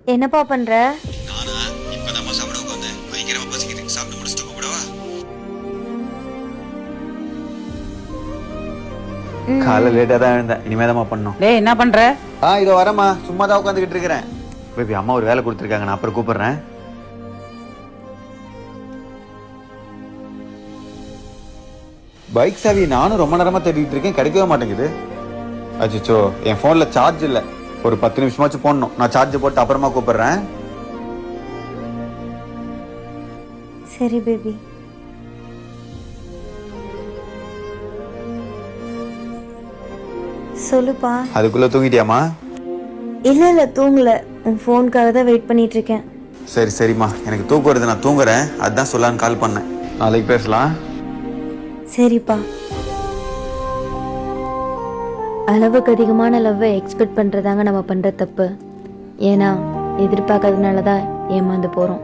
என்னப்பா பண்ற? நானா இப்பதான் சாப்பிட உட்காந்தேன். பயங்கரமா பசிக்குது. சாப்பிட்டு முடிச்சுட்டு கூப்பிடவா? காலைல லேட்டா தான் எழுந்தேன். இனிமேதான் பண்ணணும். டேய் என்ன பண்ற? இதோ வரேம்மா. சும்மா தான் உட்காந்துக்கிட்டு இருக்கிறேன். பேபி அம்மா ஒரு வேலை கொடுத்துருக்காங்க. நான் அப்புறம் கூப்பிடுறேன். பைக் சாவி நானும் ரொம்ப நேரமா தேடிட்டு இருக்கேன். கிடைக்கவே மாட்டேங்குது. அச்சோ, என் போன்ல சார்ஜ் இல்ல. ஒரு 10 நிமிஷமாச்சும் போடணும். நான் சார்ஜ் போட்டு அப்புறமா கூப்பிடுறேன். சரி பேபி. சொல்லுப்பா. அதுக்குள்ள தூங்கிட்டியாமா? இல்ல தூங்கல. உன் ஃபோனுக்காக தான் வெயிட் பண்ணிட்டு இருக்கேன். சரி சரிம்மா, எனக்கு தூக்கம் வருது. நான் தூங்குறேன். அதான் சொல்லலான்னு கால் பண்ணேன். நாளைக்கு பேசலாம். சரிப்பா. அளவுக்கு அதிகமான லவ்வை எக்ஸ்பெக்ட் பண்றதாங்க நம்ம பண்ற தப்பு. ஏன்னா எதிர்பார்க்கறதுனால தான் ஏமாந்து போறோம்.